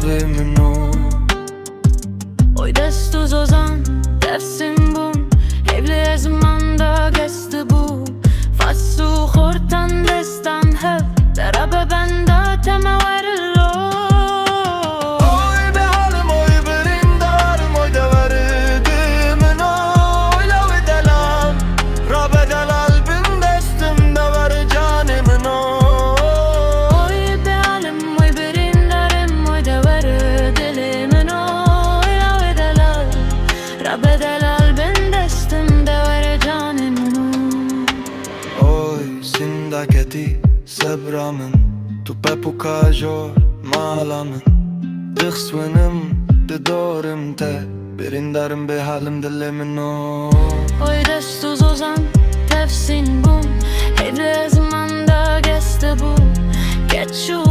ناوی منو Oy destu zozan, defsin bun Evli zmanda gesti bu Fassu khortan destan hev Derabe benda teme verillo Oy be halim oy birindarım oy da verdim oy la ve delal Rabe delal bin destim de ver canımın Oy be halim oy birindarim oy da verdilim oy la ve delal Rabe delal bin destim de ver canımın Oy sindaketi sebramın Tu pepu kajor malamın Dıksvınım de doğrum te Birindarım be halim dilimin Oy destu zozan, defsin bun Evli zmanda gesti bu Geç şu